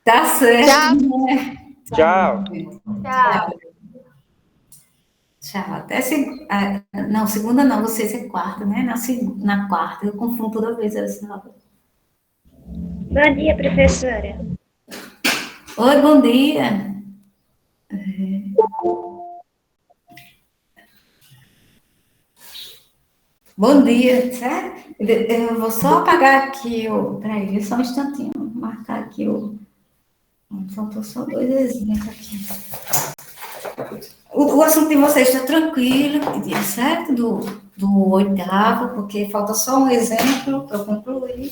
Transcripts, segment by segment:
Tá certo, Tchau. né? Tchau. Tchau. Tchau. Até não, segunda não, vocês é quarta, né? Na quarta, eu confundo toda vez essa aula. Bom dia, professora. Oi, bom dia. Bom dia, certo? Eu vou só apagar aqui o. Peraí, só um instantinho. Vou marcar aqui o. Faltou só 2 exemplos aqui. O assunto de vocês está tranquilo, certo? Do oitavo, porque falta só um exemplo para eu concluir.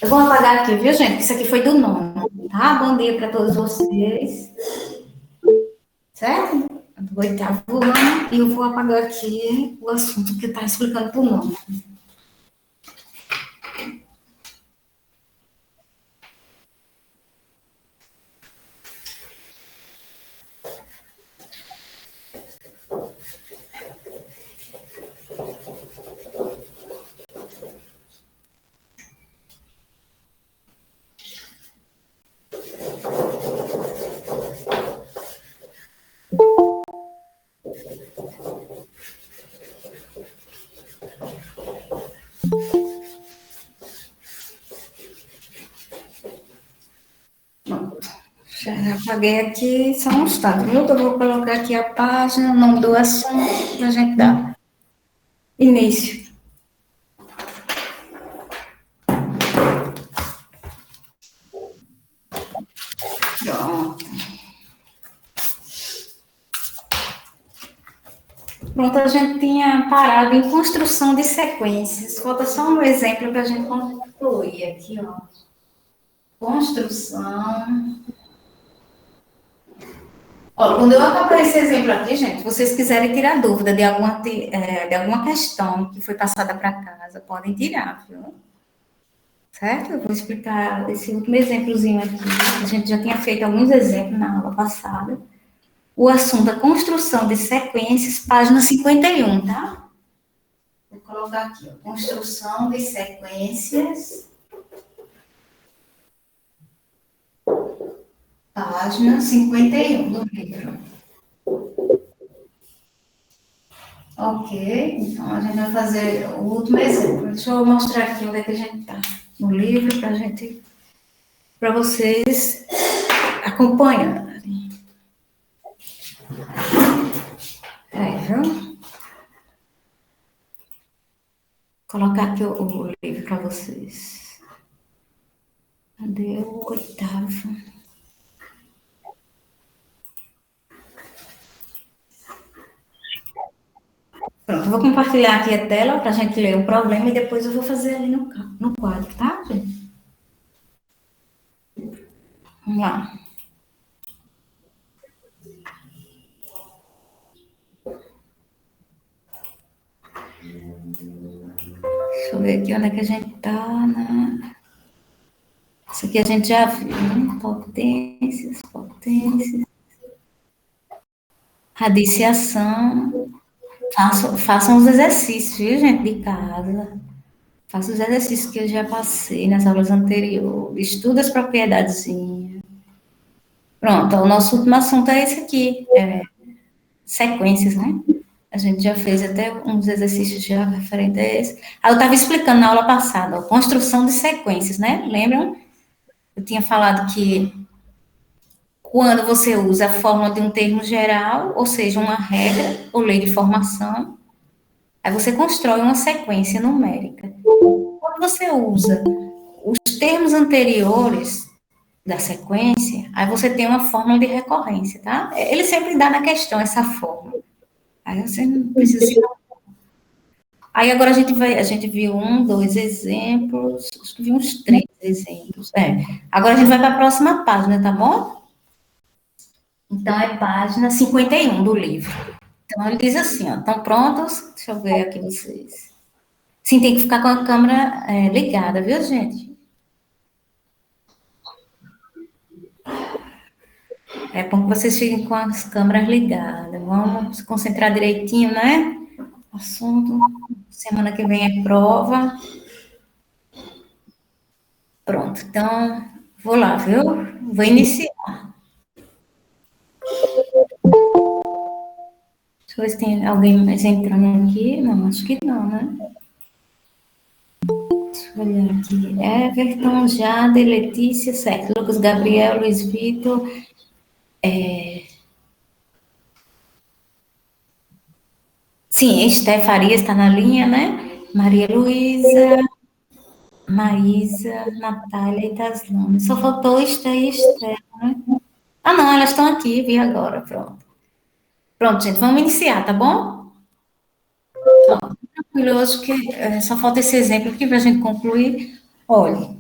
Eu vou apagar aqui, viu, gente? Isso aqui foi do nono, tá? Bom dia para todos vocês. Certo? Do oitavo ano. E eu vou apagar aqui o assunto que está explicando para o nono. Já apaguei aqui, só um instante, viu? Eu vou colocar aqui a página, o nome do assunto, para a gente dar início. Pronto. Pronto, a gente tinha parado em construção de sequências. Falta só um exemplo para a gente concluir aqui, ó. Construção. Ó, quando eu acabar esse exemplo aqui, gente, vocês quiserem tirar dúvida de alguma questão que foi passada para casa, podem tirar, viu? Certo? Eu vou explicar esse último exemplozinho aqui. A gente já tinha feito alguns exemplos na aula passada. O assunto é construção de sequências, página 51, tá? Vou colocar aqui, ó, construção de sequências, página 51 do livro. Ok, então a gente vai fazer o último exemplo. Deixa eu mostrar aqui onde é que a gente está no livro, para vocês acompanharem. Viu? Vou colocar aqui o livro para vocês. Cadê o oitavo? Pronto, eu vou compartilhar aqui a tela para a gente ler o problema e depois eu vou fazer ali no quadro, tá, gente? Vamos lá. Deixa eu ver aqui onde é que a gente está. Isso aqui a gente já viu, né? Potências. Radiciação. Façam os exercícios, viu, gente, de casa. Façam os exercícios que eu já passei nas aulas anteriores. Estuda as propriedadezinhas. Pronto, o nosso último assunto é esse aqui. Sequências, né? A gente já fez até uns exercícios já referentes a esse. Eu estava explicando na aula passada, ó, construção de sequências, né? Lembram? Eu tinha falado que quando você usa a fórmula de um termo geral, ou seja, uma regra ou lei de formação, aí você constrói uma sequência numérica. Quando você usa os termos anteriores da sequência, aí você tem uma fórmula de recorrência, tá? Ele sempre dá na questão essa fórmula. Aí você não precisa se... Aí agora a gente viu 1, 2 exemplos, acho que viu uns 3 exemplos. Agora a gente vai para a próxima página, tá bom? Então é página 51 do livro. Então ele diz assim, ó, estão prontos? Deixa eu ver aqui vocês. Sim, tem que ficar com a câmera ligada, viu, gente? É bom que vocês fiquem com as câmeras ligadas. Vamos se concentrar direitinho, né? Assunto. Semana que vem é prova. Pronto, então, Vou lá, viu? Vou iniciar. Deixa eu ver se tem alguém mais entrando aqui. Não, acho que não, né? Deixa eu olhar aqui. Everton, Jade, Letícia, certo. Lucas, Gabriel, Luiz Vitor. Sim, Esté Farias está na linha, né? Maria Luísa, Maísa, Natália e Taslane. Só faltou Esté e Esté, né? Ah, não, elas estão aqui, vi agora, pronto. Pronto, gente, vamos iniciar, tá bom? Tranquilo, eu acho que só falta esse exemplo aqui para a gente concluir. Olha,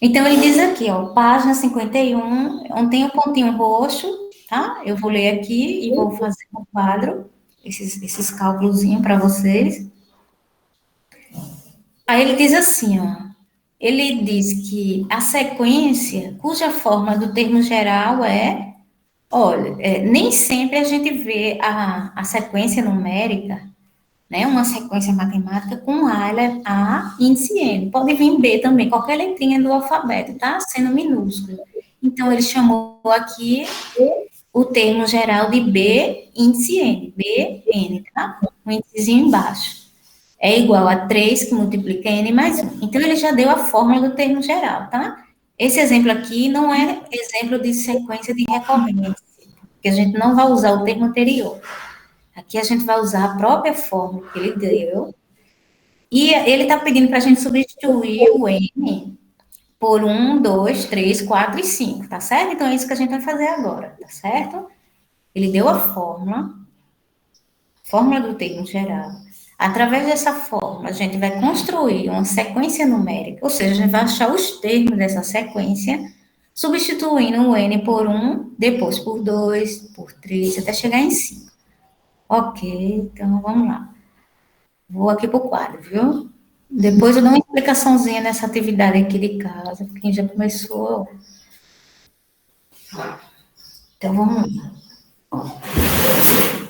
então ele diz aqui, ó, página 51, onde tem o pontinho roxo, tá? Eu vou ler aqui e vou fazer um quadro, esses cálculos para vocês. Aí ele diz assim, ó, ele diz que a sequência, cuja forma do termo geral olha, nem sempre a gente vê a sequência numérica, né, uma sequência matemática com A, índice N. Pode vir B também, qualquer letrinha do alfabeto, tá? Sendo minúsculo. Então, ele chamou aqui o termo geral de B, índice N, BN, tá? Um índicezinho embaixo. É igual a 3 que multiplica N mais 1. Então, ele já deu a fórmula do termo geral, tá? Esse exemplo aqui não é exemplo de sequência de recorrência, porque a gente não vai usar o termo anterior. Aqui a gente vai usar a própria fórmula que ele deu. E ele está pedindo para a gente substituir o N por 1, 2, 3, 4 e 5, tá certo? Então é isso que a gente vai fazer agora, tá certo? Ele deu a fórmula do termo geral. Através dessa fórmula, a gente vai construir uma sequência numérica, ou seja, a gente vai achar os termos dessa sequência, substituindo o N por 1, depois por 2, por 3, até chegar em 5. Ok, então vamos lá. Vou aqui para o quadro, viu? Depois eu dou uma explicaçãozinha nessa atividade aqui de casa, porque quem já começou. Então vamos lá.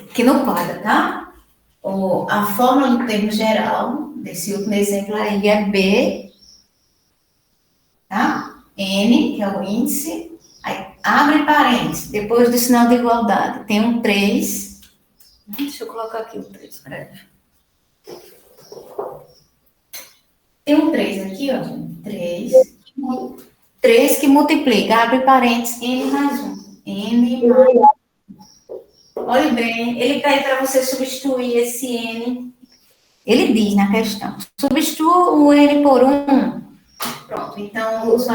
Aqui no quadro, tá? A fórmula do termo geral, desse último exemplo aí, é B, tá? N, que é o índice. Aí abre parênteses, depois do sinal de igualdade, tem um 3. Deixa eu colocar aqui o 3, peraí. Tem um 3 aqui, ó, gente. 3 que multiplica, abre parênteses, N mais 1. N mais 1. Olha bem, ele pede para você substituir esse N. Ele diz na questão, substitua o N por 1. Pronto, então os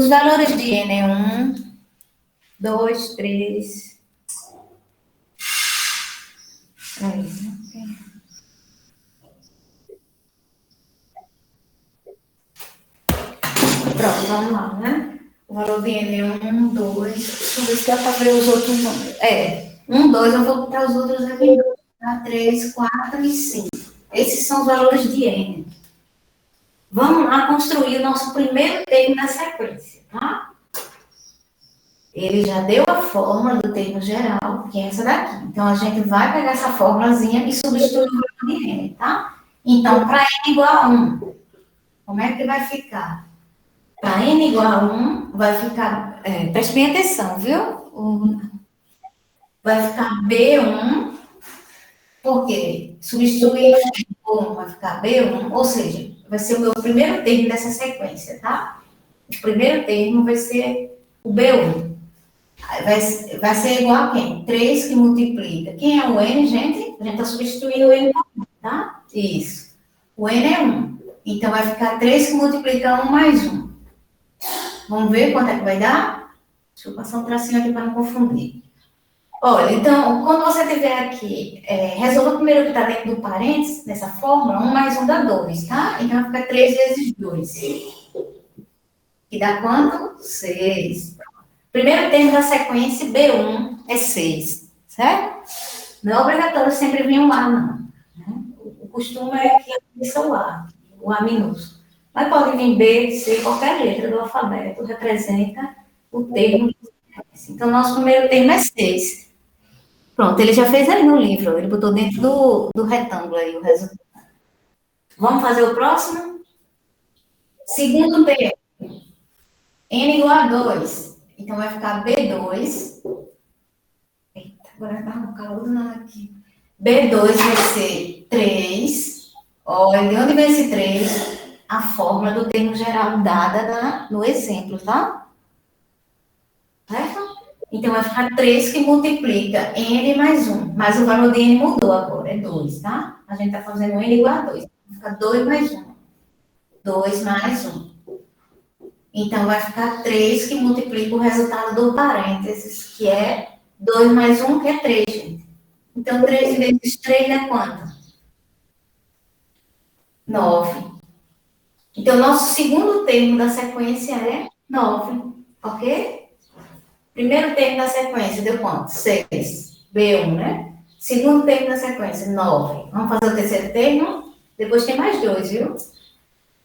valores de N é 1, 2, 3. Pronto, vamos lá, né? O valor de N é 1, 2. Deixa eu ver se dá para ver os outros números. 1, 2, eu vou botar os outros aqui. 3, 4 e 5. Esses são os valores de N. Vamos lá construir o nosso primeiro termo na sequência, tá? Ele já deu a fórmula do termo geral, que é essa daqui. Então, a gente vai pegar essa fórmulazinha e substituir o valor de N, tá? Então, para N igual a 1, como é que vai ficar? Para N igual a 1, vai ficar... preste bem atenção, viu? Vai ficar B1, porque substituir por 1 vai ficar B1, ou seja, vai ser o meu primeiro termo dessa sequência, tá? O primeiro termo vai ser o B1. Vai ser igual a quem? 3 que multiplica. Quem é o N, gente? A gente está substituindo o N por 1, tá? Isso. O N é 1. Então, vai ficar 3 que multiplica 1 mais 1. Vamos ver quanto é que vai dar? Deixa eu passar um tracinho aqui para não confundir. Olha, então, quando você tiver aqui, resolva primeiro o que está dentro do parênteses, nessa fórmula, 1 mais 1 dá 2, tá? Então, vai ficar 3 vezes 2. Que dá quanto? 6. Primeiro termo da sequência, B1, é 6, certo? Não é obrigatório sempre vir um A, não. Né? O costume é que apareça o A minúsculo. Mas pode vir B, C, qualquer letra do alfabeto representa o termo. Então, nosso primeiro termo é 6. Pronto, ele já fez aí no livro, ele botou dentro do retângulo aí o resultado. Vamos fazer o próximo? Segundo termo, n igual a 2. Então, vai ficar B2. Eita, agora tá no calor nada aqui. B2 vai ser 3. Olha, de onde vem esse 3? A fórmula do termo geral dada no exemplo, tá? Certo? Então, vai ficar 3 que multiplica n mais 1. Mas o valor de n mudou agora, é 2, tá? A gente está fazendo n igual a 2. Vai ficar 2 mais 1. 2 mais 1. Então, vai ficar 3 que multiplica o resultado do parênteses, que é 2 mais 1, que é 3, gente. Então, 3 vezes 3 é quanto? 9. Então, nosso segundo termo da sequência é 9, ok? Primeiro termo da sequência deu quanto? 6. B1, né? Segundo termo da sequência, 9. Vamos fazer o terceiro termo? Depois tem mais 2, viu?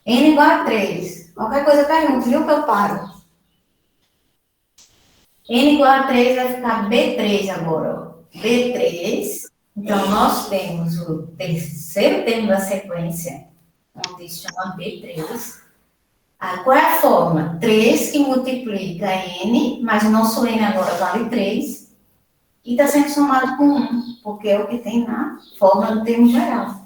N igual a 3. Qualquer coisa pergunta, viu que eu paro? N igual a 3 vai ficar B3 agora, ó. B3. Então, nós temos o terceiro termo da sequência, onde se chama B3. Qual é a forma? 3 que multiplica N, mas o nosso N agora vale 3, e está sendo somado com 1, porque é o que tem na forma do termo geral.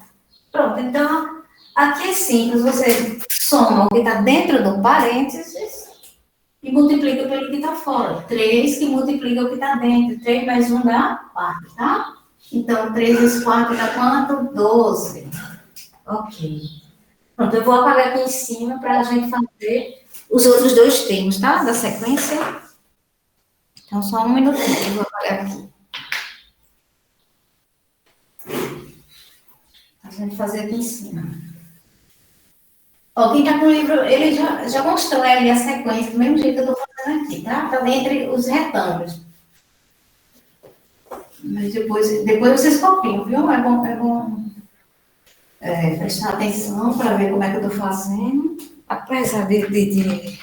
Pronto, então, aqui é simples, você soma o que está dentro do parênteses e multiplica pelo que está fora. 3 que multiplica o que está dentro. 3 mais 1 dá 4, tá? Então, 3 vezes 4 dá quanto? 12. Ok. Pronto, eu vou apagar aqui em cima para a gente fazer os outros dois termos, tá? Da sequência. Então, só um minutinho, eu vou apagar aqui. A gente fazer aqui em cima. Ó, quem tá com o livro, ele já mostrou ali a sequência, do mesmo jeito que eu tô fazendo aqui, tá? Tá entre os retângulos. Mas depois vocês copiam, viu? É bom prestar atenção para ver como é que eu tô fazendo. Apesar de...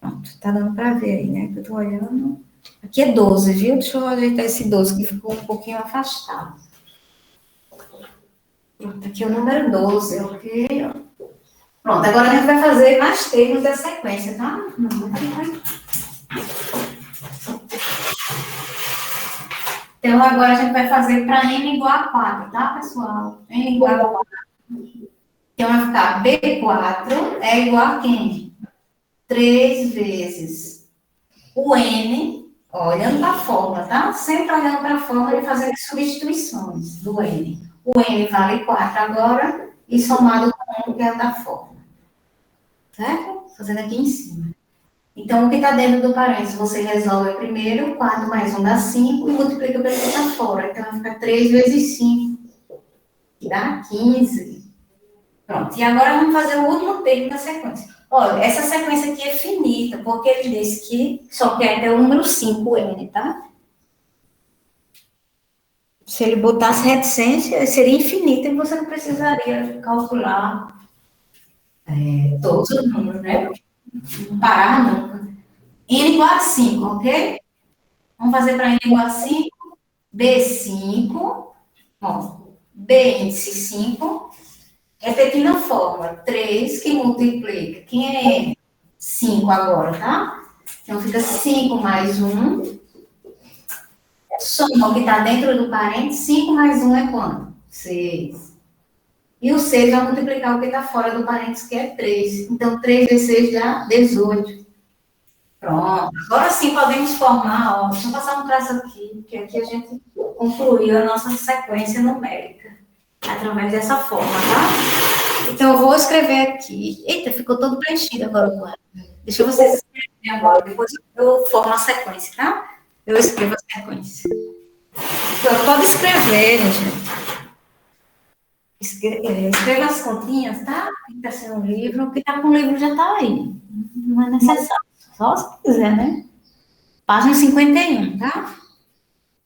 Pronto, tá dando para ver aí, né? Que eu tô olhando. Aqui é 12, viu? Deixa eu ajeitar esse 12 que ficou um pouquinho afastado. Pronto, aqui é o número 12, ok? Pronto, agora a gente vai fazer mais termos da sequência, tá? Então, agora a gente vai fazer para n igual a 4, tá, pessoal? N igual a 4. Então, vai ficar B4 é igual a quem? 3 vezes o N, olhando para a fórmula, tá? Sempre olhando para a fórmula e fazendo substituições do N. O N vale 4 agora e somado com o que é da fórmula. Certo? Fazendo aqui em cima. Então, o que está dentro do parênteses, você resolve primeiro, 4 mais 1 dá 5 e multiplica pelo que está fora. Então, vai ficar 3 vezes 5, que dá 15. Pronto, e agora vamos fazer o último termo da sequência. Olha, essa sequência aqui é finita, porque ele disse que só quer até o número 5n, tá? Se ele botasse reticência, seria infinita e você não precisaria calcular todos os números, né? Não parar nunca. N igual a 5, ok? Vamos fazer para N igual a 5. B5, ó, B índice 5, repetindo a fórmula, 3 que multiplica, quem é N? 5 agora, tá? Então, fica 5 mais 1, soma o que está dentro do parênteses, 5 mais 1 é quanto? 6. E o 6 vai multiplicar o que está fora do parênteses, que é 3. Então, 3 vezes 6 dá 18. Pronto. Agora sim podemos formar, ó, deixa eu passar um traço aqui, porque aqui a gente concluiu a nossa sequência numérica, através dessa forma, tá? Então, eu vou escrever aqui. Eita, ficou todo preenchido agora o quadro. Deixa vocês escreverem agora, depois eu formo a sequência, tá? Eu escrevo a sequência. Então, pode escrever, gente. Escreva as continhas, tá? Quem está sendo um livro, quem está com o livro já está aí. Não é necessário. Só se quiser, né? Página 51, tá?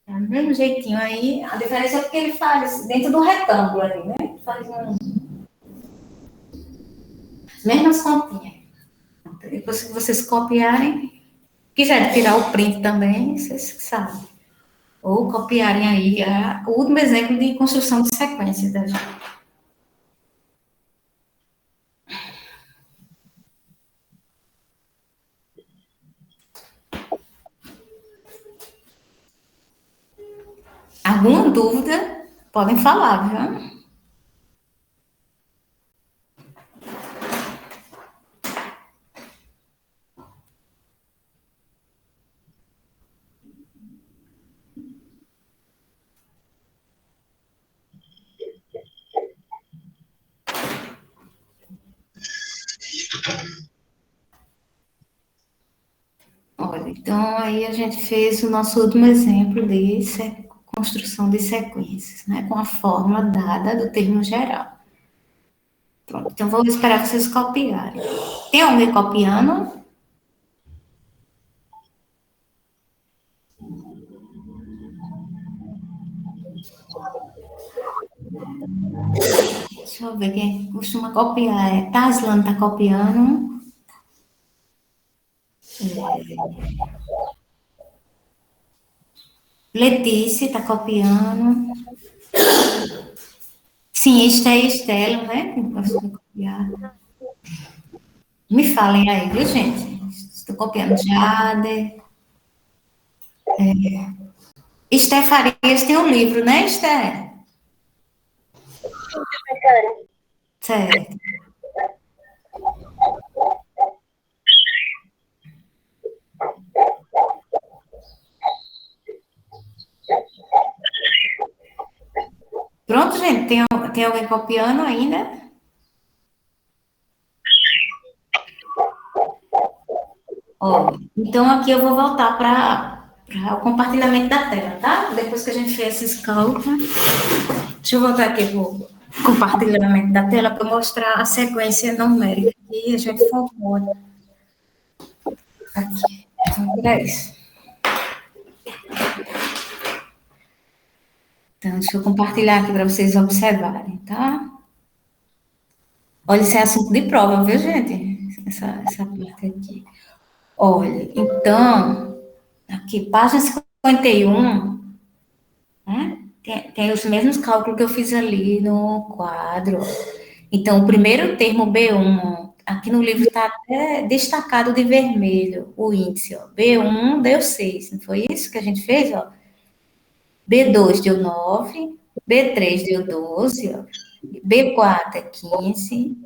É do mesmo jeitinho aí. A diferença é porque ele faz dentro do retângulo ali, né? Ele faz as mesmas continhas. Depois que vocês copiarem, quiserem tirar o print também, vocês sabem. Ou copiarem aí o último exemplo de construção de sequência da gente. Alguma dúvida, podem falar, viu? Olha, então aí a gente fez o nosso último exemplo de construção de sequências, né? Com a fórmula dada do termo geral. Pronto, então vou esperar vocês copiarem. Tem alguém copiando? Deixa eu ver quem costuma copiar. Taslan está copiando. Letícia está copiando. Sim, Esté e Estela, né? Quem costuma copiar. Me falem aí, viu, gente? Estou copiando Jade. Esté Farias tem um livro, né, Esté? Professora. Certo. Pronto, gente? Tem alguém copiando ainda? Ó, então aqui eu vou voltar para o compartilhamento da tela, tá? Depois que a gente fez esses cálculos. Deixa eu voltar aqui para o compartilhamento da tela para mostrar a sequência numérica que a gente formou aqui. Então, era isso. Então, deixa eu compartilhar aqui para vocês observarem, tá? Olha, isso é assunto de prova, viu, gente? Essa parte aqui. Olha, então, aqui, página 51, né? Tem os mesmos cálculos que eu fiz ali no quadro. Então, o primeiro termo B1, aqui no livro está até destacado de vermelho o índice, ó. B1 deu 6, não foi isso que a gente fez, ó? B2 deu 9, B3 deu 12, ó. B4 é 15,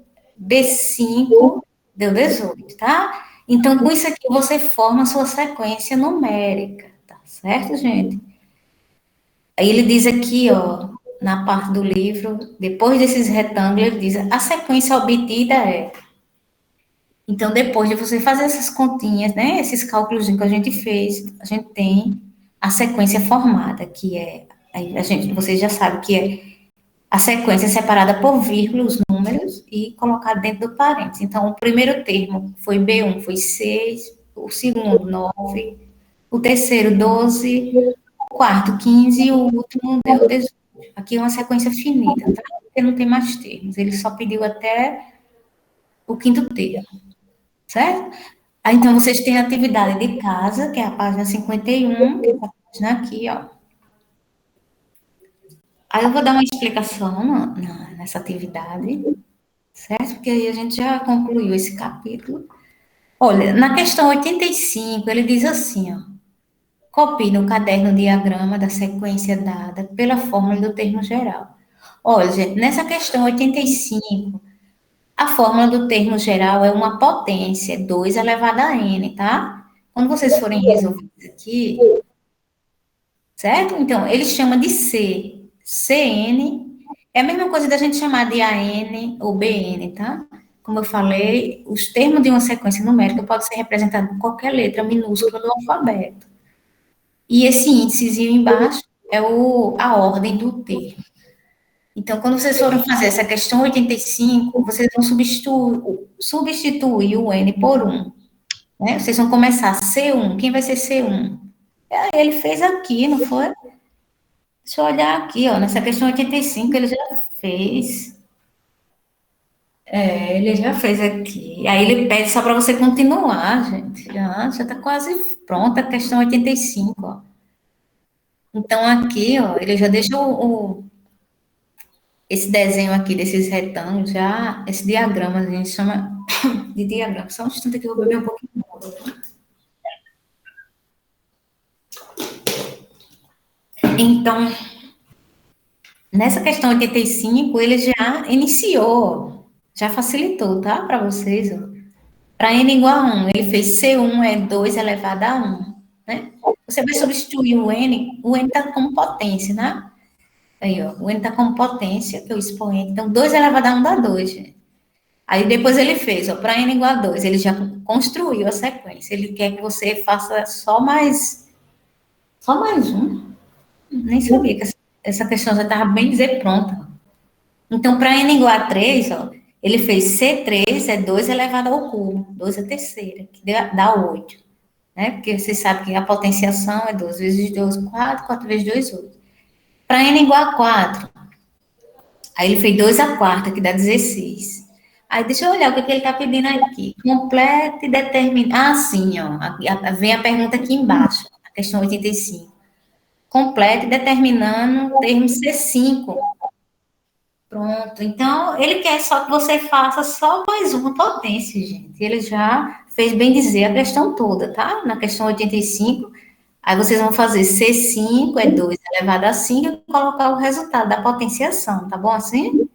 B5 deu 18, tá? Então, com isso aqui, você forma a sua sequência numérica, tá certo, gente? Aí ele diz aqui, ó, na parte do livro, depois desses retângulos, ele diz, a sequência obtida é. Então, depois de você fazer essas continhas, né, esses cálculos que a gente fez, a gente tem a sequência formada, que é, aí a gente, vocês já sabem que é a sequência separada por vírgulas, números, e colocada dentro do parênteses. Então, o primeiro termo foi B1, foi 6, o segundo, 9, o terceiro, 12, o quarto, 15, e o último deu 18. Aqui é uma sequência finita, tá? Porque não tem mais termos. Ele só pediu até o quinto termo, certo? Aí, então, vocês têm a atividade de casa, que é a página 51, que é essa página aqui, ó. Aí eu vou dar uma explicação nessa atividade, certo? Porque aí a gente já concluiu esse capítulo. Olha, na questão 85, ele diz assim, ó. Copie no caderno o diagrama da sequência dada pela fórmula do termo geral. Olha, gente, nessa questão 85, a fórmula do termo geral é uma potência, 2 elevado a n, tá? Quando vocês forem resolver isso aqui, certo? Então, ele chama de C. Cn é a mesma coisa da gente chamar de AN ou BN, tá? Como eu falei, os termos de uma sequência numérica podem ser representados por qualquer letra minúscula do alfabeto. E esse índicezinho embaixo é a ordem do termo. Então, quando vocês forem fazer essa questão 85, vocês vão substituir o N por 1. Né? Vocês vão começar C1. Quem vai ser C1? Ele fez aqui, não foi? Deixa eu olhar aqui, ó. Nessa questão 85, ele já fez. Ele já fez aqui. Aí ele pede só para você continuar, gente. Já está quase pronta a questão 85, ó. Então, aqui, ó, ele já deixa esse desenho aqui desses retângulos, já, esse diagrama, a gente chama de diagrama. Só um instante que eu vou beber um pouquinho de água. Então, Nessa questão 85, ele já iniciou, já facilitou, tá? Para vocês, ó. Para n igual a 1, ele fez C1 é 2 elevado a 1, né? Você vai substituir o n está como potência, né? Aí, ó, o n está como potência, que é o expoente. Então, 2 elevado a 1 dá 2, gente. Aí, depois ele fez, ó, para n igual a 2, ele já construiu a sequência. Ele quer que você faça só mais um. Nem sabia que essa questão já estava bem dizer pronta. Então, para n igual a 3, ó, ele fez C3 é 2 elevado ao cubo, 2 é terceira, que dá 8. Né? Porque você sabe que a potenciação é 2 vezes 2, 4, 4 vezes 2, 8. Para n igual a 4, aí ele fez 2 a quarta, que dá 16. Aí deixa eu olhar o que, ele está pedindo aqui. Complete e determine. Ah, sim, ó. Vem a pergunta aqui embaixo, a questão 85. Complete determinando o termo C5. Pronto. Então, ele quer só que você faça só mais uma potência, gente. Ele já fez bem dizer a questão toda, tá? Na questão 85, aí vocês vão fazer C5 é 2 elevado a 5 e colocar o resultado da potenciação, tá bom assim?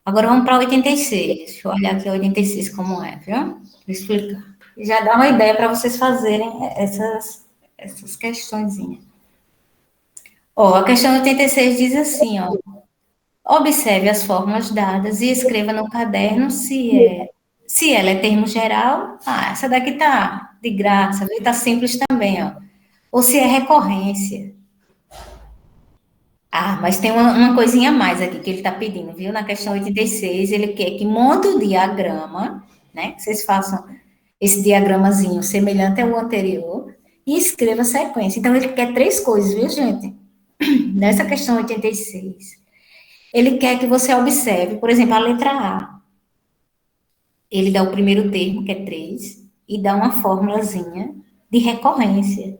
Agora vamos para 86. Deixa eu olhar aqui a 86 como é, viu? Vou explicar. Já dá uma ideia para vocês fazerem essas questõezinhas. Ó, a questão 86 diz assim, ó. Observe as fórmulas dadas e escreva no caderno se ela é termo geral. Ah, essa daqui tá de graça, viu? Tá simples também, ó. Ou se é recorrência. Ah, mas tem uma coisinha a mais aqui que ele está pedindo, viu? Na questão 86, ele quer que monte o diagrama, né? Que vocês façam esse diagramazinho semelhante ao anterior e escreva a sequência. Então, ele quer três coisas, viu, gente? Nessa questão 86. Ele quer que você observe, por exemplo, a letra A. Ele dá o primeiro termo, que é 3, e dá uma fórmulazinha de recorrência.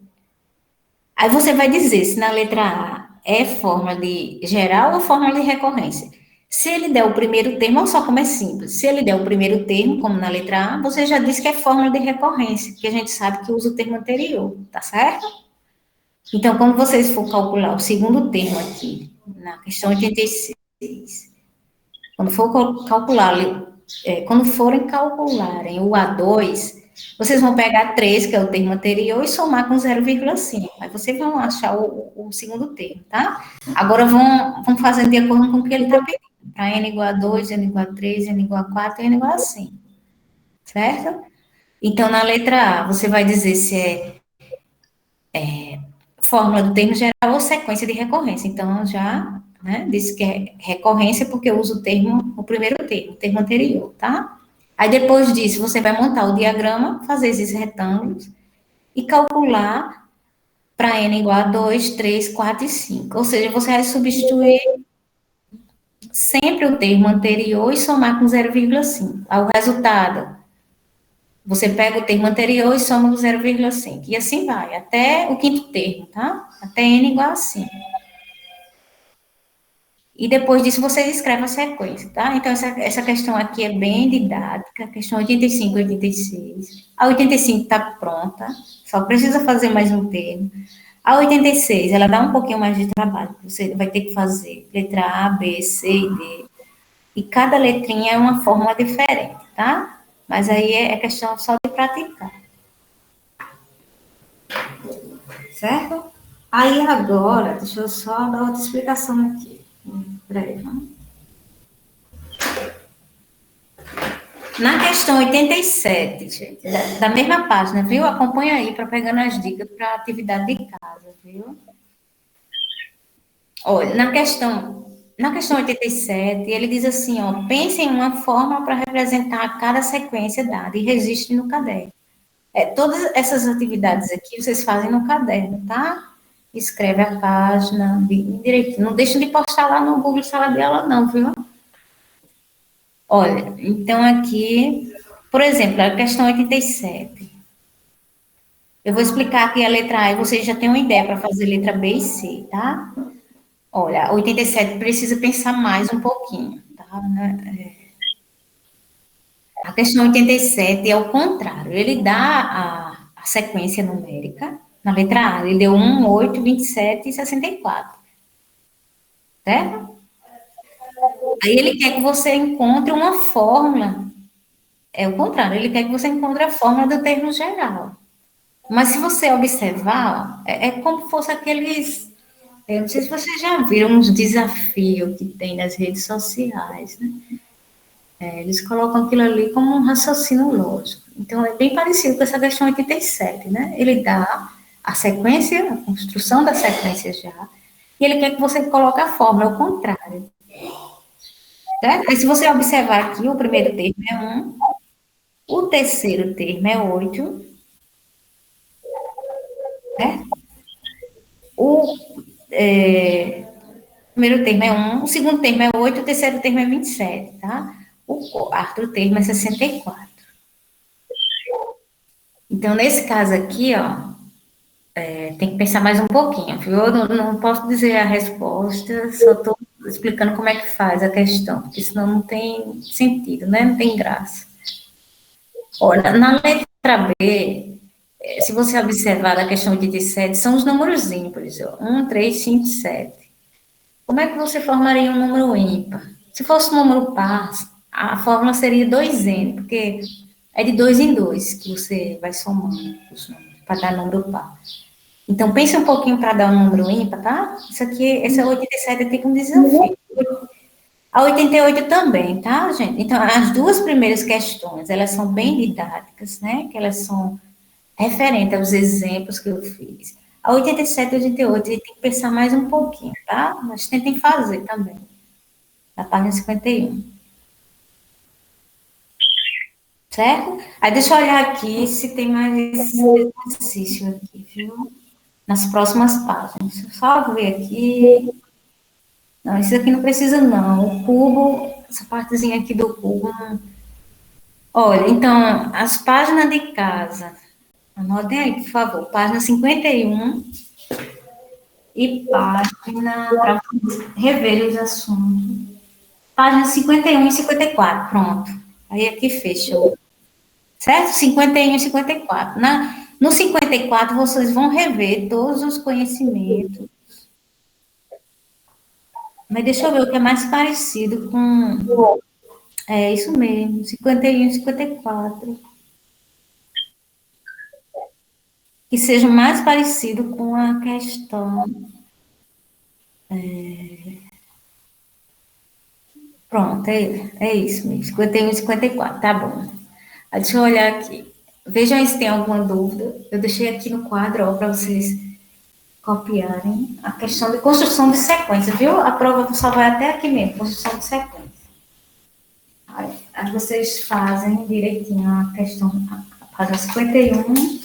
Aí você vai dizer se na letra A é fórmula de geral ou fórmula de recorrência. Se ele der o primeiro termo, olha só como é simples. Se ele der o primeiro termo, como na letra A, você já diz que é fórmula de recorrência, que a gente sabe que usa o termo anterior, tá certo? Então, quando vocês for calcular o segundo termo aqui, na questão 86, quando for calcular, quando forem calcularem o A2, vocês vão pegar 3, que é o termo anterior, e somar com 0,5. Aí vocês vão achar o segundo termo, tá? Agora vão fazendo de acordo com o que ele está pedindo. Para n igual a 2, n igual a 3, n igual a 4 e n igual a 5. Certo? Então, na letra A, você vai dizer se é fórmula do termo geral ou sequência de recorrência. Então, já disse que é recorrência porque eu uso o primeiro termo, o termo anterior, tá? Aí, depois disso, você vai montar o diagrama, fazer esses retângulos e calcular para n igual a 2, 3, 4 e 5. Ou seja, você vai substituir sempre o termo anterior e somar com 0,5. Aí, o resultado, você pega o termo anterior e soma com 0,5. E assim vai, até o quinto termo, tá? Até n igual a 5. E depois disso, você escreve a sequência, tá? Então, essa questão aqui é bem didática, a questão 85 e 86. A 85 está pronta, só precisa fazer mais um termo. A 86, ela dá um pouquinho mais de trabalho, você vai ter que fazer letra A, B, C e D. E cada letrinha é uma fórmula diferente, tá? Mas aí é questão só de praticar. Certo? Aí agora, deixa eu só dar outra explicação aqui. Peraí, vamos. Na questão 87, gente, da mesma página, viu? Acompanha aí para pegando as dicas para a atividade de casa, viu? Olha, na questão 87, ele diz assim, ó, pense em uma forma para representar cada sequência dada e registre no caderno. Todas essas atividades aqui vocês fazem no caderno, tá? Escreve a página direitinho. Não deixa de postar lá no Google Sala de Aula, não, viu? Olha, então aqui, por exemplo, a questão 87. Eu vou explicar aqui a letra A e vocês já têm uma ideia para fazer letra B e C, tá? Olha, a 87 precisa pensar mais um pouquinho, tá? A questão 87 é o contrário. Ele dá a sequência numérica na letra A. Ele deu 1, 8, 27 e 64. certo? Aí ele quer que você encontre uma fórmula, é o contrário, ele quer que você encontre a fórmula do termo geral. Mas se você observar, é como se fosse aqueles. Eu não sei se vocês já viram uns desafios que tem nas redes sociais, né? Eles colocam aquilo ali como um raciocínio lógico. Então, é bem parecido com essa questão 87, né? Ele dá a sequência, a construção da sequência já, e ele quer que você coloque a fórmula, ao contrário. Certo? Aí, se você observar aqui, o primeiro termo é 1, o terceiro termo é 8, né? O primeiro termo é 1, o segundo termo é 8, o terceiro termo é 27, tá? O quarto termo é 64. Então, nesse caso aqui, ó, tem que pensar mais um pouquinho, viu? Eu não posso dizer a resposta, só estou explicando como é que faz a questão, porque senão não tem sentido, né? Não tem graça. Olha, na letra B, se você observar a questão 87, são os números ímpares, ó, 1, 3, 5, 7. Como é que você formaria um número ímpar? Se fosse um número par, a fórmula seria 2n, porque é de 2 em 2 que você vai somando os números para dar número par. Então, pense um pouquinho para dar um número ímpar, tá? Isso aqui, essa 87 é tipo um desafio. A 88 também, tá, gente? Então, as duas primeiras questões, elas são bem didáticas, né? Que elas são referentes aos exemplos que eu fiz. A 87 e 88, a gente tem que pensar mais um pouquinho, tá? Mas tentem fazer também. Na página 51. Certo? Aí deixa eu olhar aqui se tem mais exercício aqui, viu? Nas próximas páginas. Deixa eu só ver aqui. Não, isso aqui não precisa, não. O cubo, essa partezinha aqui do cubo. Olha, então, as páginas de casa. Anotem aí, por favor. Página 51 e página para rever os assuntos. Página 51 e 54, pronto. Aí aqui fechou. Certo? 51 e 54. No 54, vocês vão rever todos os conhecimentos. Mas deixa eu ver o que é mais parecido com. É isso mesmo, 51 e 54. Que seja mais parecido com a questão. Pronto, é isso mesmo. 51 e 54, tá bom. Deixa eu olhar aqui. Vejam aí se tem alguma dúvida. Eu deixei aqui no quadro, para vocês copiarem a questão de construção de sequência, viu? A prova só vai até aqui mesmo, construção de sequência. Aí vocês fazem direitinho a questão, a página 51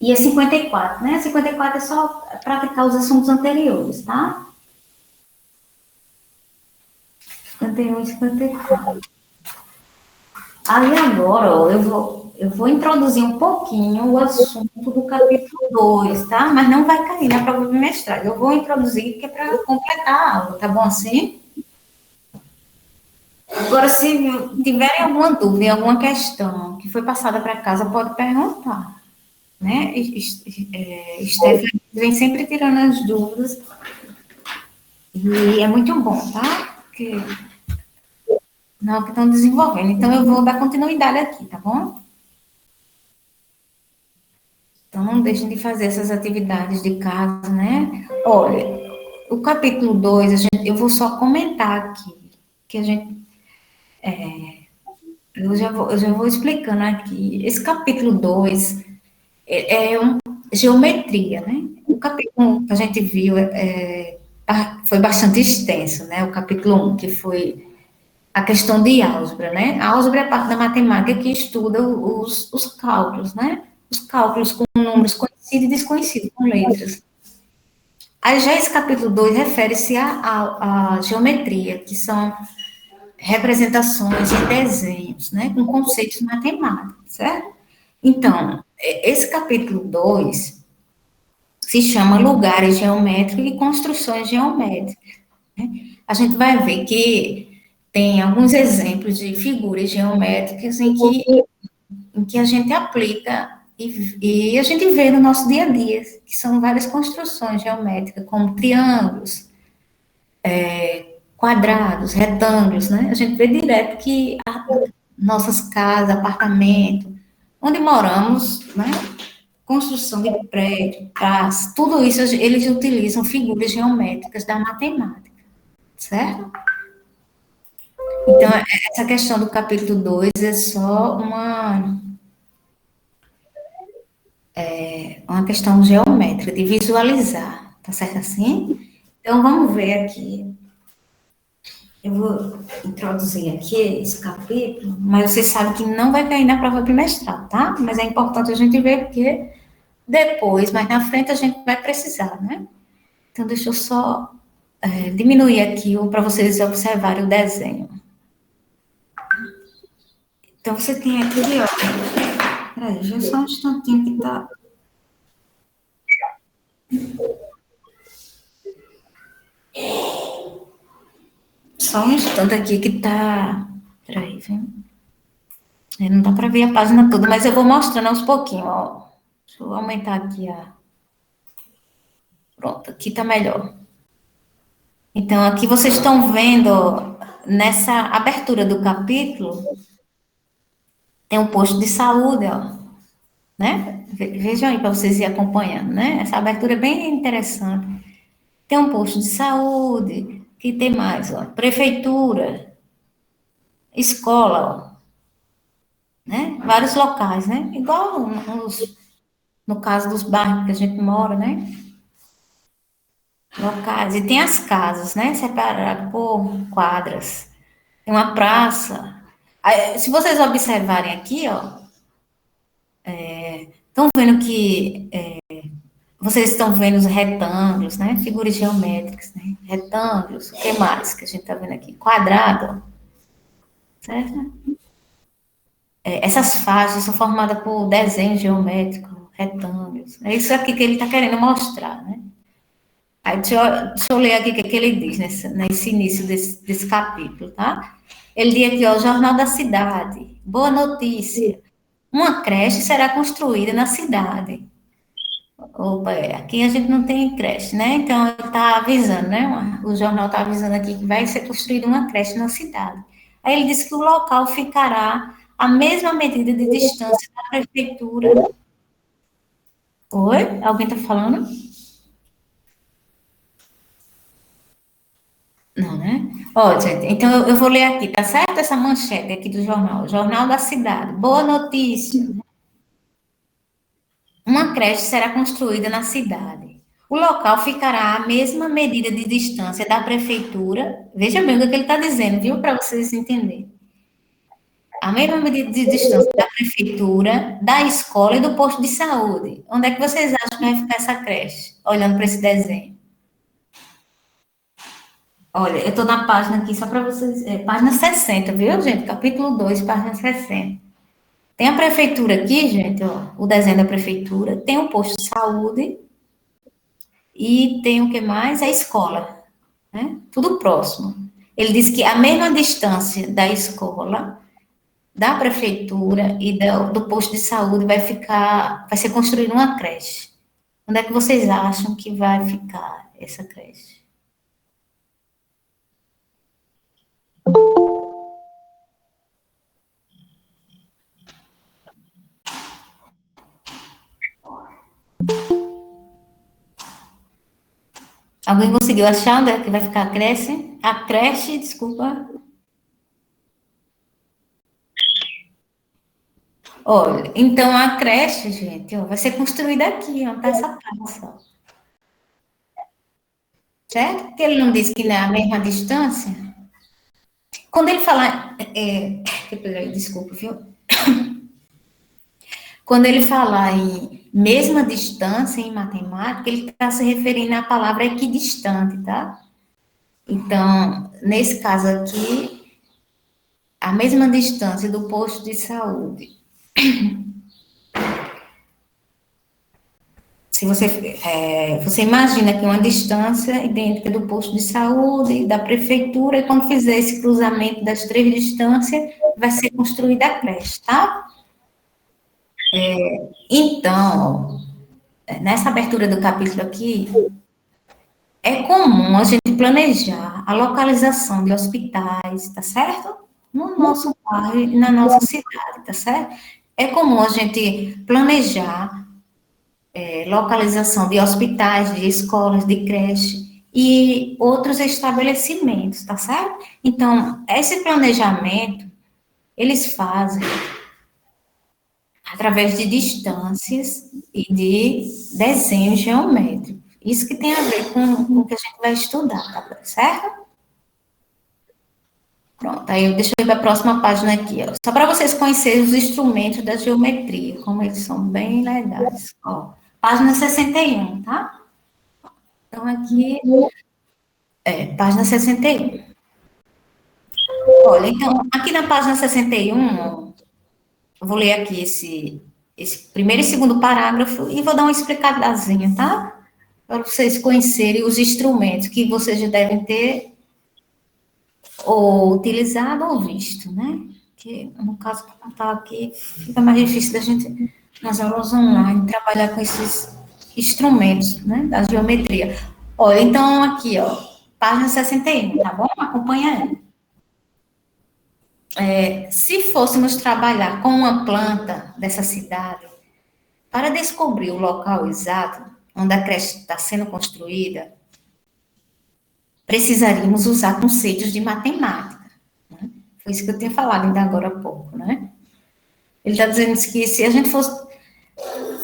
e a 54, né? A 54 é só praticar os assuntos anteriores, tá? 51 e 54. Aí agora, ó, eu vou introduzir um pouquinho o assunto do capítulo 2, tá? Mas não vai cair na prova bimestral. Eu vou introduzir, que é para completar a aula, tá bom assim? Agora, se tiverem alguma dúvida, alguma questão que foi passada para casa, pode perguntar, né? Stephanie vem sempre tirando as dúvidas e é muito bom, tá? Porque não é o que estão desenvolvendo. Então, eu vou dar continuidade aqui, tá bom? Então, não deixem de fazer essas atividades de casa, né? Olha, o capítulo 2, eu vou só comentar aqui, que a gente. Eu já vou explicando aqui. Esse capítulo 2 é geometria, né? O capítulo 1 que a gente viu foi bastante extenso, né? O capítulo 1, que foi a questão de álgebra, né? A álgebra é a parte da matemática que estuda os cálculos, né? Os cálculos com números conhecidos e desconhecidos, com letras. Aí já esse capítulo 2 refere-se à geometria, que são representações em desenhos, né? Com conceitos matemáticos, certo? Então, esse capítulo 2 se chama Lugares Geométricos e Construções Geométricas. Né? A gente vai ver que tem alguns exemplos de figuras geométricas em que a gente aplica e a gente vê no nosso dia a dia, que são várias construções geométricas, como triângulos, quadrados, retângulos, né? A gente vê direto que nossas casas, apartamento, onde moramos, né? Construção de prédio, praça, tudo isso eles utilizam figuras geométricas da matemática, certo? Então, essa questão do capítulo 2 é só uma questão geométrica, de visualizar, tá certo assim? Então, vamos ver aqui. Eu vou introduzir aqui esse capítulo, mas você sabe que não vai cair na prova bimestral, tá? Mas é importante a gente ver porque depois, mais na frente, a gente vai precisar, né? Então, deixa eu só diminuir aqui para vocês observarem o desenho. Então, você tem aqui, ó. Peraí, já só um instantinho que tá. Só um instante aqui que tá. Peraí, viu? Não dá para ver a página toda, mas eu vou mostrando aos pouquinhos, ó. Deixa eu aumentar aqui a. Pronto, aqui tá melhor. Então, aqui vocês estão vendo, ó, nessa abertura do capítulo, tem um posto de saúde, ó, né? Vejam aí para vocês ir acompanhando, né? Essa abertura é bem interessante. Tem um posto de saúde, que tem mais, ó, prefeitura, escola, ó, né? Vários locais, né? Igual no caso dos bairros que a gente mora, né? Locais. E tem as casas, né? Separadas por quadras. Tem uma praça. Aí, se vocês observarem aqui, ó, estão vendo que vocês estão vendo os retângulos, né? Figuras geométricas, né? Retângulos, o que mais que a gente está vendo aqui? Quadrado, certo? Essas faixas são formadas por desenho geométrico, retângulos. É isso aqui que ele está querendo mostrar, né? Aí, deixa eu ler aqui o que ele diz nesse início desse capítulo, tá? Ele diz aqui, ó, Jornal da Cidade. Boa notícia. Uma creche será construída na cidade. Opa, aqui a gente não tem creche, né? Então, ele está avisando, né? O jornal está avisando aqui que vai ser construída uma creche na cidade. Aí ele disse que o local ficará à mesma medida de distância da prefeitura. Oi? Alguém está falando? Não, né? Ó, gente, então eu vou ler aqui, tá certo? Essa manchete aqui do jornal. Jornal da Cidade. Boa notícia. Uma creche será construída na cidade. O local ficará à mesma medida de distância da prefeitura. Veja bem o que ele está dizendo, viu? Para vocês entenderem. A mesma medida de distância da prefeitura, da escola e do posto de saúde. Onde é que vocês acham que vai ficar essa creche? Olhando para esse desenho. Olha, eu estou na página aqui só para vocês. Página 60, viu, gente? Capítulo 2, página 60. Tem a prefeitura aqui, gente, ó, o desenho da prefeitura, tem um posto de saúde e tem o que mais? A escola, né? Tudo próximo. Ele diz que a mesma distância da escola, da prefeitura e do posto de saúde vai ser construída uma creche. Onde é que vocês acham que vai ficar essa creche? Alguém conseguiu achar onde é que vai ficar a creche? A creche, desculpa. Olha, então a creche, gente, ó, vai ser construída aqui, ó, tá essa praça, ó. Certo? Porque ele não disse que não é a mesma distância. Quando ele fala, desculpa, viu? Quando ele falar em mesma distância em matemática, ele está se referindo à palavra equidistante, tá? Então, nesse caso aqui, a mesma distância do posto de saúde. Se você imagina que uma distância idêntica do posto de saúde, da prefeitura, e quando fizer esse cruzamento das três distâncias, vai ser construída a creche, tá? Então, nessa abertura do capítulo aqui, é comum a gente planejar a localização de hospitais, tá certo? No nosso bairro e na nossa cidade, tá certo? É comum a gente planejar localização de hospitais, de escolas, de creche e outros estabelecimentos, tá certo? Então, esse planejamento eles fazem através de distâncias e de desenhos geométricos. Isso que tem a ver com o que a gente vai estudar, tá certo? Pronto, aí deixa eu ir para a próxima página aqui, ó. Só para vocês conhecerem os instrumentos da geometria, como eles são bem legais. Ó, página 61, tá? Então, aqui, página 61. Olha, então, aqui na página 61, ó, eu vou ler aqui esse primeiro e segundo parágrafo e vou dar uma explicadazinha, tá? Para vocês conhecerem os instrumentos que vocês já devem ter ou utilizado ou visto, né? Que no caso que está aqui, fica mais difícil da gente, nas aulas online, trabalhar com esses instrumentos, né? Da geometria. Olha, então aqui, ó, página 61, tá bom? Acompanha aí. Se fôssemos trabalhar com uma planta dessa cidade, para descobrir o local exato onde a creche está sendo construída, precisaríamos usar conceitos de matemática. Né? Foi isso que eu tinha falado ainda agora há pouco, né? Ele está dizendo que se a gente fosse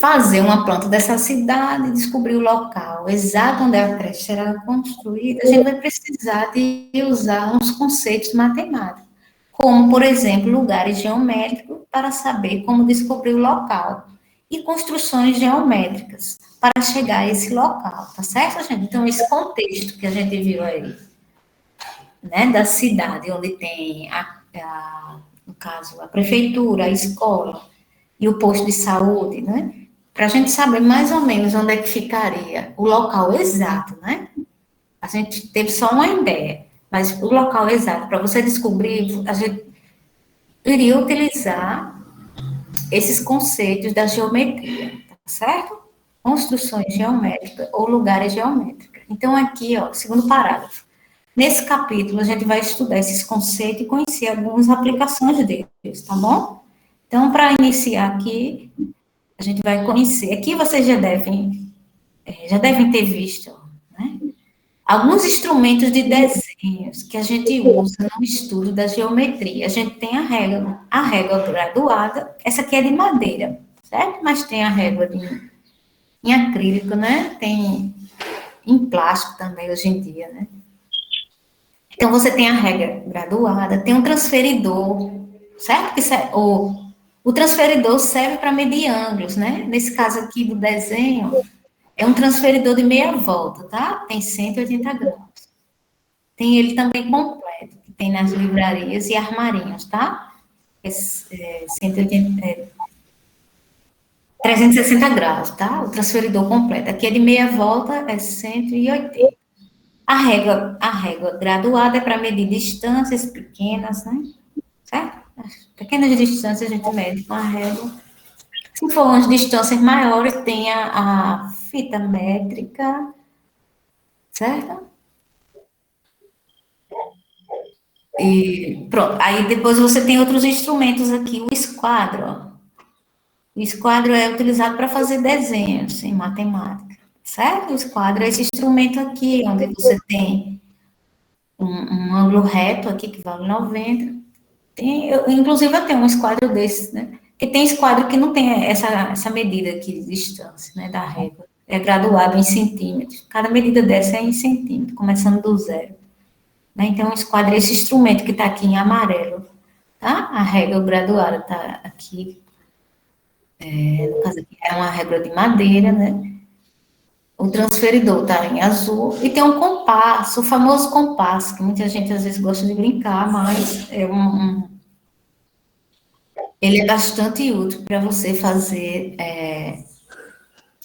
fazer uma planta dessa cidade, descobrir o local exato onde a creche será construída, a gente vai precisar de usar uns conceitos matemáticos, como, por exemplo, lugares geométricos para saber como descobrir o local e construções geométricas para chegar a esse local, tá certo, gente? Então, esse contexto que a gente viu aí, né, da cidade, onde tem, no caso, a prefeitura, a escola e o posto de saúde, né, para a gente saber mais ou menos onde é que ficaria o local exato, né? A gente teve só uma ideia, mas o local exato, para você descobrir, a gente iria utilizar esses conceitos da geometria, tá certo? Construções geométricas ou lugares geométricos. Então, aqui, ó, segundo parágrafo. Nesse capítulo, a gente vai estudar esses conceitos e conhecer algumas aplicações deles, tá bom? Então, para iniciar aqui, a gente vai conhecer. Aqui vocês já devem ter visto, né? Alguns instrumentos de desenhos que a gente usa no estudo da geometria. A gente tem a régua graduada, essa aqui é de madeira, certo? Mas tem a régua em acrílico, né? Tem em plástico também hoje em dia, né? Então, você tem a régua graduada, tem um transferidor, certo? O transferidor serve para medir ângulos, né? Nesse caso aqui do desenho, é um transferidor de meia volta, tá? Tem 180 graus. Tem ele também completo, que tem nas livrarias e armarinhos, tá? 360 graus, tá? O transferidor completo. Aqui é de meia volta, é 180. A régua graduada é para medir distâncias pequenas, né? Certo? As pequenas distâncias a gente mede com a régua. Se for umas distâncias maiores, tem a fita métrica, certo? E pronto. Aí depois você tem outros instrumentos aqui, o esquadro. Ó. O esquadro é utilizado para fazer desenhos em matemática, certo? O esquadro é esse instrumento aqui, onde você tem um ângulo reto aqui, que vale 90. Inclusive, eu tenho um esquadro desse, né? Porque tem esquadro que não tem essa medida aqui de distância, né, da régua. É graduado em centímetros. Cada medida dessa é em centímetros, começando do zero. Né? Então, o esquadro é esse instrumento que está aqui em amarelo, tá? A régua graduada está aqui, no caso aqui é uma régua de madeira, né? O transferidor está em azul e tem um compasso, o famoso compasso, que muita gente às vezes gosta de brincar, mas ele é bastante útil para você fazer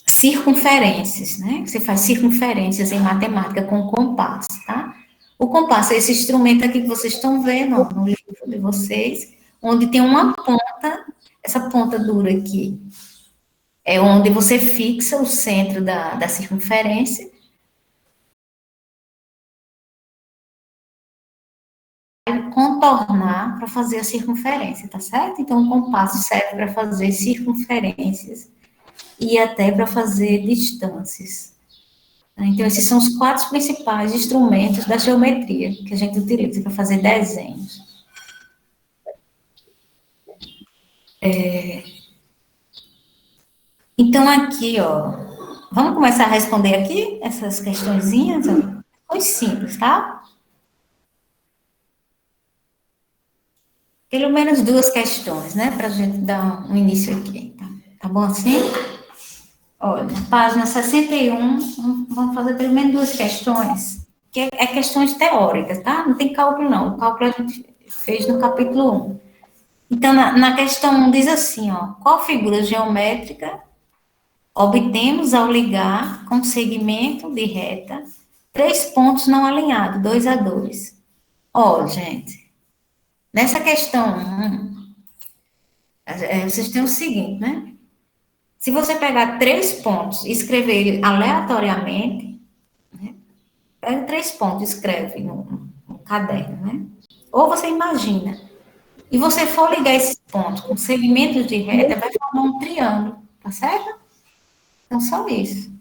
circunferências, né? Você faz circunferências em matemática com compasso, tá? O compasso é esse instrumento aqui que vocês estão vendo ó, no livro de vocês, onde tem uma ponta, essa ponta dura aqui, é onde você fixa o centro da circunferência, contornar para fazer a circunferência, tá certo? Então, o compasso serve para fazer circunferências e até para fazer distâncias. Então, esses são os quatro principais instrumentos da geometria que a gente utiliza para fazer desenhos. Então, aqui, ó, vamos começar a responder aqui essas questõezinhas? Foi simples, tá? Pelo menos duas questões, né, para a gente dar um início aqui, tá? Tá bom assim? Olha, página 61, vamos fazer pelo menos duas questões, que é questões teóricas, tá? Não tem cálculo, não. O cálculo a gente fez no capítulo 1. Então, na questão 1 diz assim, ó, qual figura geométrica obtemos ao ligar com segmento de reta 3 pontos não alinhados, 2 a 2? Ó, gente, nessa questão 1, vocês têm o seguinte, né? Se você pegar 3 pontos e escrever aleatoriamente, né? Pega 3 pontos e escreve no caderno, né? Ou você imagina. E você for ligar esses pontos com segmentos de reta, vai formar um triângulo, tá certo? Então, só isso.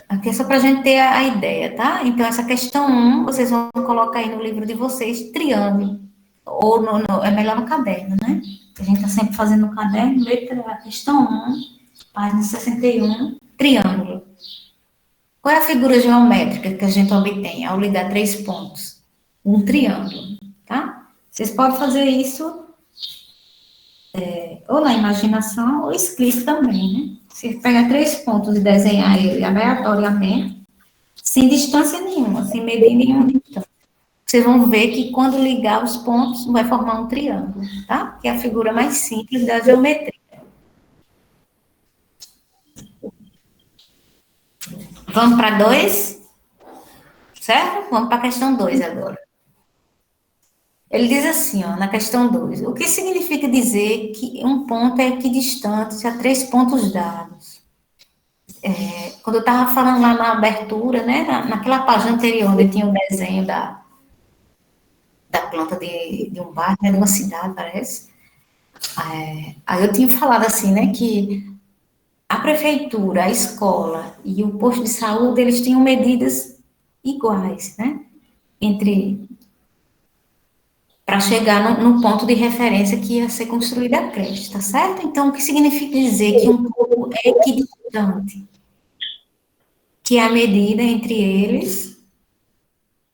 Aqui é só para a gente ter a ideia, tá? Então, essa questão 1, vocês vão colocar aí no livro de vocês, triângulo. Ou é melhor no caderno, né? A gente está sempre fazendo no caderno, letra a questão 1, página 61, triângulo. Qual é a figura geométrica que a gente obtém ao ligar 3 pontos? Um triângulo, tá? Vocês podem fazer isso ou na imaginação ou escrito também, né? Você pega 3 pontos e desenhar ele aleatoriamente, sem distância nenhuma, sem medir nenhuma distância. Vocês vão ver que quando ligar os pontos, vai formar um triângulo, tá? Que é a figura mais simples da geometria. Vamos para 2? Certo? Vamos para a questão 2 agora. Ele diz assim, ó, na questão 2, o que significa dizer que um ponto é equidistante a 3 pontos dados? Quando eu estava falando lá na abertura, né, naquela página anterior, onde tinha o desenho da planta de um bairro, né, de uma cidade, parece. Aí eu tinha falado assim, né, que a prefeitura, a escola e o posto de saúde, eles tinham medidas iguais, né, para chegar no ponto de referência que ia ser construída a creche, tá certo? Então, o que significa dizer que um ponto é equidistante? Que a medida entre eles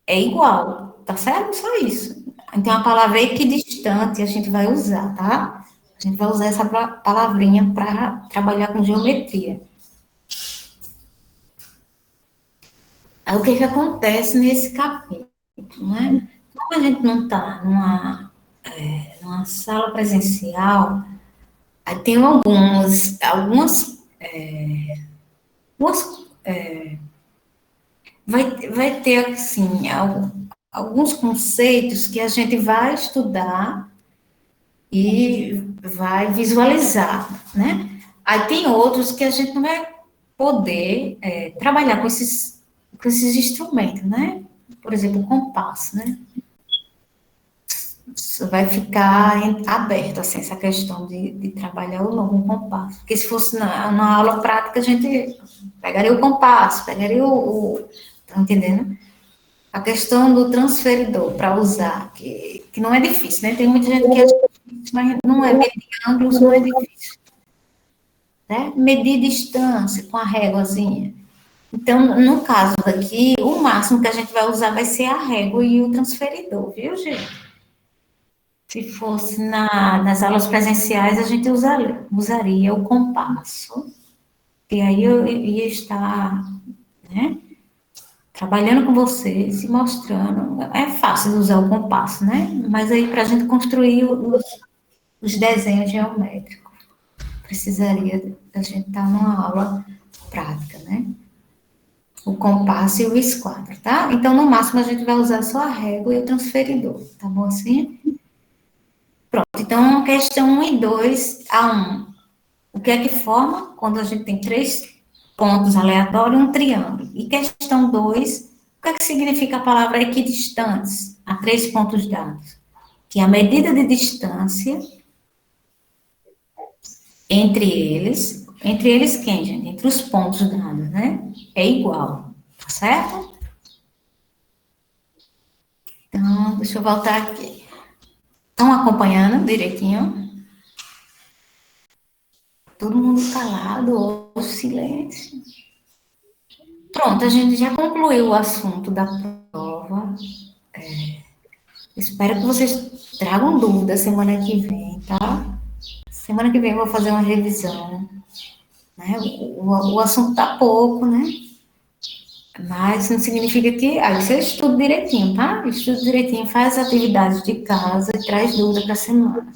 é igual, tá certo? Só isso. Então, a palavra equidistante a gente vai usar, tá? A gente vai usar essa palavrinha para trabalhar com geometria. Aí, o que acontece nesse capítulo, né? Como a gente não está numa sala presencial, aí tem algumas vai ter, assim, alguns conceitos que a gente vai estudar e vai visualizar, né? Aí tem outros que a gente não vai poder trabalhar com esses instrumentos, né? Por exemplo, o compasso, né? Isso vai ficar aberto, assim, essa questão de trabalhar ou não com o compasso. Porque se fosse na aula prática, a gente pegaria o compasso, pegaria tá entendendo? A questão do transferidor para usar, que não é difícil, né? Tem muita gente que acha difícil, mas não é. Medir ângulos não é difícil. Né? Medir distância com a réguazinha. Então, no caso daqui, o máximo que a gente vai usar vai ser a régua e o transferidor, viu, gente? Se fosse nas aulas presenciais, a gente usaria o compasso. E aí eu ia estar, né, trabalhando com vocês e mostrando. É fácil de usar o compasso, né? Mas aí, para a gente construir os desenhos geométricos, precisaria a gente estar numa aula prática, né? O compasso e o esquadro, tá? Então, no máximo, a gente vai usar só a régua e o transferidor, tá bom assim? Pronto, então, questão 1 e 2, a 1. O que é que forma quando a gente tem 3 pontos aleatórios, um triângulo? E questão 2, que é que significa a palavra equidistantes? A 3 pontos dados. Que a medida de distância entre eles quem, gente? Entre os pontos dados, né? É igual, tá certo? Então, deixa eu voltar aqui. Estão acompanhando direitinho? Todo mundo calado, ou silêncio. Pronto, a gente já concluiu o assunto da prova. Espero que vocês tragam dúvidas semana que vem, tá? Semana que vem eu vou fazer uma revisão, né? O assunto tá pouco, né? Mas não significa que. Aí você estuda direitinho, tá? Estuda direitinho, faz atividades de casa e traz dúvida para a semana.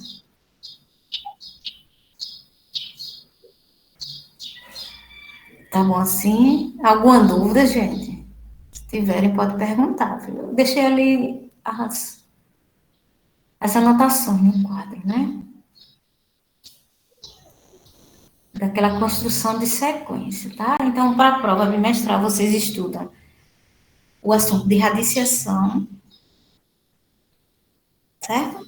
Tá bom assim? Alguma dúvida, gente? Se tiverem, pode perguntar, viu? Eu deixei ali as anotações no quadro, né? Daquela construção de sequência, tá? Então, para a prova bimestral, vocês estudam o assunto de radiciação, certo?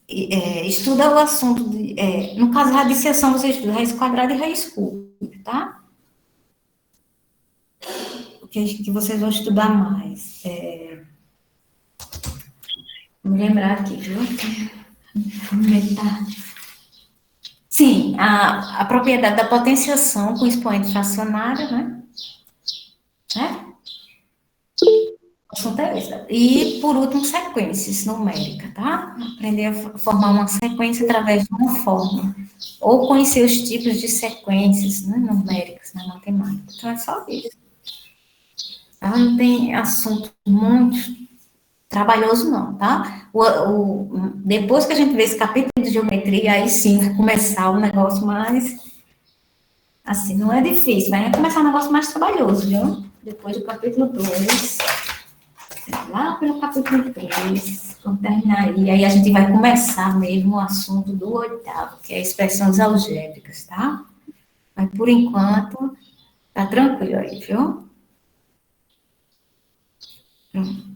Estuda o assunto de, no caso, radiciação, você estuda raiz quadrada e raiz cúbica, tá? Que vocês vão estudar mais. Vou me lembrar aqui, viu? Sim, a propriedade da potenciação com expoente fracionário, né? O assunto é esse. E, por último, sequências numéricas, tá? Aprender a formar uma sequência através de uma fórmula. Ou conhecer os tipos de sequências, né, numéricas na matemática. Então, é só isso. Tá? Não tem assunto muito trabalhoso, não, tá? Depois que a gente vê esse capítulo de geometria, aí sim vai começar o negócio mais. Assim, não é difícil, vai começar um negócio mais trabalhoso, viu? Depois do capítulo 2, lá pelo capítulo 3, quando terminar aí a gente vai começar mesmo o assunto do oitavo, que é expressões algébricas, tá? Mas por enquanto, tá tranquilo aí, viu? Pronto.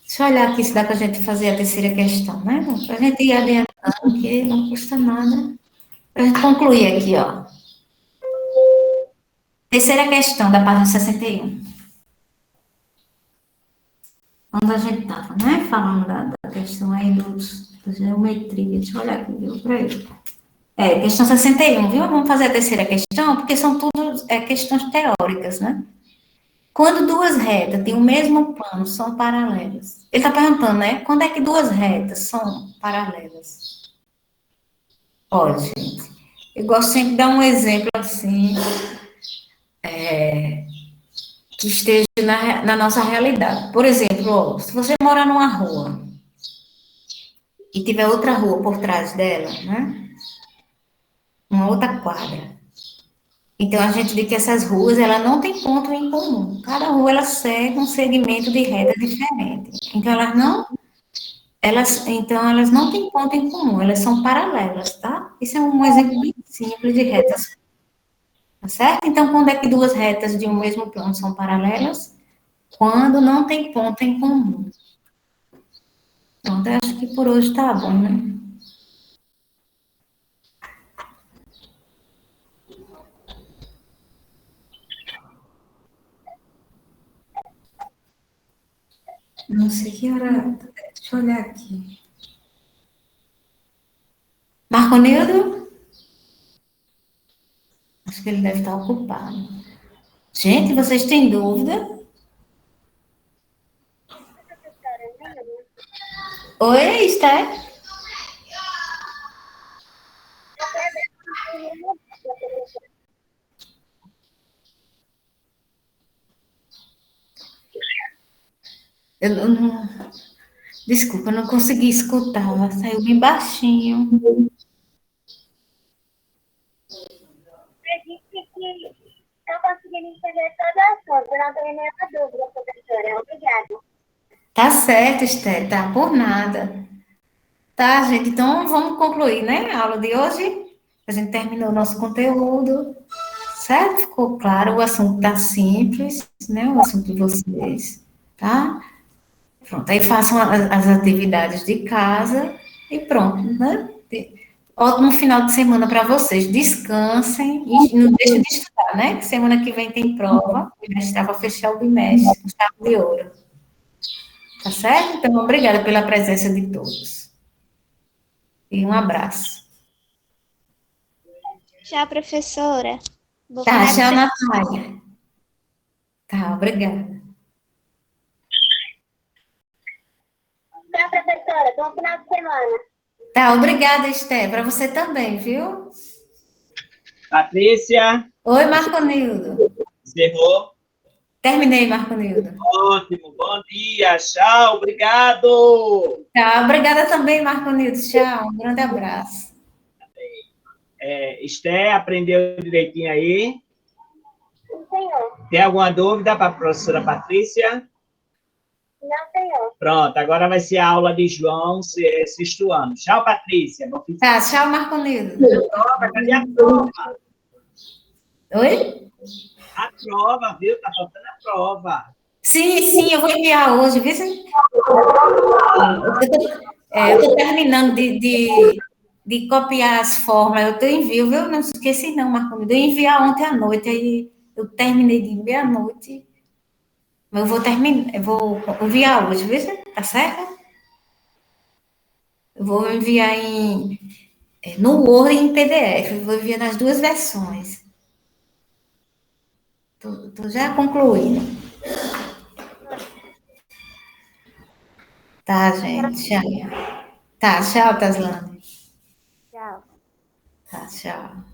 Deixa eu olhar aqui se dá para a gente fazer a terceira questão, né? Para a gente ir adiantando, que não custa nada. Para a gente concluir aqui, ó. Terceira questão da página 61. Quando a gente estava, né, falando da questão aí da geometria. Deixa eu olhar aqui, viu, para ele. Questão 61, viu? Vamos fazer a terceira questão, porque são tudo questões teóricas, né? Quando duas retas têm o mesmo plano, são paralelas. Ele está perguntando, né? Quando é que duas retas são paralelas? Olha, gente, eu gosto sempre de dar um exemplo assim, que esteja na nossa realidade. Por exemplo, ó, se você mora numa rua e tiver outra rua por trás dela, né? Uma outra quadra. Então, a gente diz que essas ruas, ela não tem ponto em comum. Cada rua, ela segue um segmento de reta diferente. Então, elas não têm ponto em comum, elas são paralelas, tá? Isso é um exemplo bem simples de retas, tá certo? Então, quando é que duas retas de um mesmo plano são paralelas? Quando não tem ponto em comum. Então, eu acho que por hoje tá bom, né? Não sei que hora. Deixa eu olhar aqui. Marconildo? Acho que ele deve estar ocupado. Gente, vocês têm dúvida? Oi, Esther? Eu não. Desculpa, eu não consegui escutar. Saiu bem baixinho. Você disse que não conseguindo entender todas as coisas, eu não tenho nenhuma dúvida, professora. Obrigada. Tá certo, Esther, tá por nada. Tá, gente? Então vamos concluir, né? A aula de hoje. A gente terminou o nosso conteúdo, certo? Ficou claro, o assunto tá simples, né? O assunto de vocês, tá? Pronto, aí façam as atividades de casa e pronto, né? Ótimo final de semana para vocês. Descansem e não deixem de estudar, né? Que semana que vem tem prova. O bimestre está para fechar o bimestre, com chave de ouro. Tá certo? Então, obrigada pela presença de todos. E um abraço. Tchau, professora. Bom Tá, final de tchau, semana. Natália. Tá, obrigada. Tchau, professora. Bom final de semana. Tá, obrigada, Esther. Para você também, viu? Patrícia, Oi, Marco Nildo. encerrou. Terminei, Marco Nildo. Ótimo, bom dia, tchau, obrigado. Tá, obrigada também, Marco Nildo. Tchau, um grande abraço. Esté, aprendeu direitinho aí? Sim, senhor. Tem alguma dúvida para a professora Patrícia? Não, senhor. Pronto, agora vai ser a aula de João, sexto ano. Tchau, Patrícia. Bom fim de Tá, tchau, Marco Nildo. prova, cadê a prova? Oi? A prova, viu? Tá faltando a prova. Sim, eu vou enviar hoje, viu? Eu estou terminando de copiar as fórmulas, eu envio, viu? Não esqueci não, Marco Nildo. Eu enviar ontem à noite, aí eu terminei de meia-noite, mas eu vou enviar hoje, viu? Tá certo? Eu vou enviar no Word e em PDF, eu vou enviar nas duas versões. Tô já concluindo. Tá, gente, tchau. Tá, tchau, Taslane. Tchau. Tá, tchau.